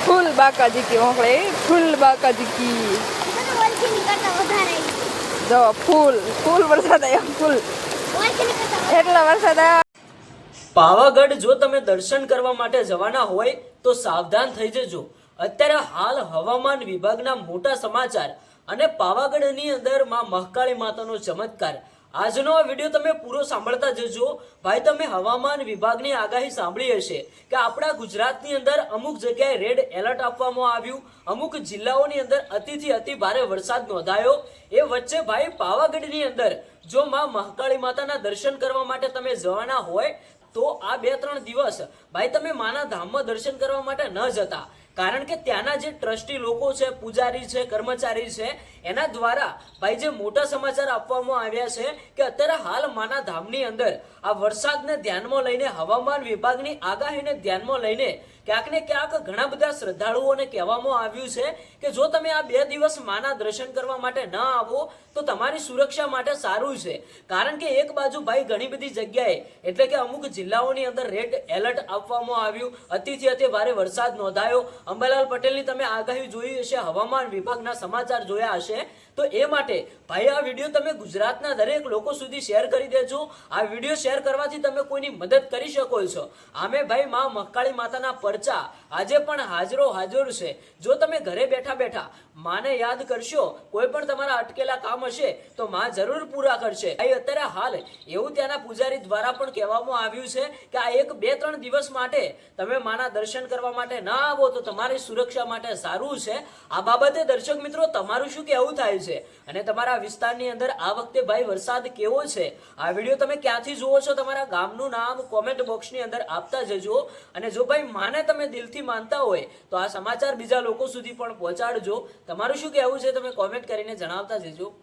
ફૂલ બાકાજી કી મોકલે ફૂલ બાકાજી કી જો ફૂલ ફૂલ વરસાદ આવ્યો ફૂલ એટલા વરસાદ આવ્યો। પાવાગઢ જો તમે દર્શન કરવા માટે જવાના હોય તો સાવધાન થઈ જજો। અત્યારે હાલ હવામાન વિભાગના મોટા સમાચાર અને પાવાગઢની અંદર માં મહાકાળી માતાનો ચમત્કાર। આજનો આ વિડીયો તમે પૂરો સાંભળતા જજો। ભાઈ તમે હવામાન વિભાગની આગાહી સાંભળી હશે કે આપણા ગુજરાતની અંદર અમુક જગ્યાએ રેડ એલર્ટ આપવામાં આવ્યું, અમુક જિલ્લાઓની અંદર અતિથી અતિ ભારે વરસાદ નોંધાયો। એ વચ્ચે ભાઈ પાવાગઢની અંદર જો માં મહાકાળી માતાના દર્શન કરવા માટે તમે જવાના હોય તો આ 2-3 દિવસ ભાઈ તમે માના ધામમાં દર્શન કરવા માટે ન જતા, કારણ કે ત્યાંના જે ટ્રસ્ટી લોકો છે, પૂજારી છે, કર્મચારી છે, એના દ્વારા ભાઈ જે મોટા સમાચાર આપવામાં આવ્યા છે કે અત્યારે હાલ માના ધામની અંદર આ વરસાદને ધ્યાનમાં લઈને, હવામાન વિભાગની આગાહીને ધ્યાનમાં લઈને ક્યાંક ને ક્યાંક ઘણા બધા શ્રદ્ધાળુઓને કહેવામાં આવ્યું છે કે જો તમે આ 2 દિવસ માના દર્શન કરવા માટે ન આવો તો તમારી સુરક્ષા માટે સારું છે। કારણ કે એક બાજુ ભાઈ ઘણી બધી જગ્યાએ એટલે કે અમુક જિલ્લાઓની અંદર રેડ એલર્ટ આપવામાં આવ્યું, અતિથી અતિ ભારે વરસાદ નોંધાયો। અંબાલાલ પટેલની તમે આગાહી જોઈ હશે, હવામાન વિભાગના સમાચાર જોયા હશે, તો એ માટે ભાઈ આ વિડીયો તમે ગુજરાતના દરેક લોકો સુધી શેર કરી દેજો। આ વિડીયો શેર કરવાથી તમે કોઈની મદદ કરી શકો છો। આમે ભાઈ માં મહાકાળી માતાના પરચા આજે પણ હાજર છે। જો તમે ઘરે બેઠા બેઠા માને યાદ કરશો, કોઈ પણ તમારા અટકેલા કામ હશે તો માં જરૂર પૂરા કરશે। ભાઈ અત્યારે હાલ એવું ત્યાંના પૂજારી દ્વારા પણ કહેવામાં આવ્યું છે કે આ 1-2-3 દિવસ માટે તમે માના દર્શન કરવા માટે ના આવો તો તમારી સુરક્ષા માટે સારું છે। આ બાબતે દર્શક મિત્રો તમારું શું કહેવું થાય છે અને તમારા વિસ્તારની અંદર આ વખતે ભાઈ વરસાદ કેવો છે? આ વિડીયો તમે ક્યાંથી જુઓ છો? તમારા ગામનું નામ કોમેન્ટ બોક્સની અંદર આપતા જજો। અને જો ભાઈ માને તમે દિલથી માનતા હોય તો આ સમાચાર બીજા લોકો સુધી પણ પહોંચાડજો। તમારું શું કહેવું છે તમે કોમેન્ટ કરીને જણાવતા જજો।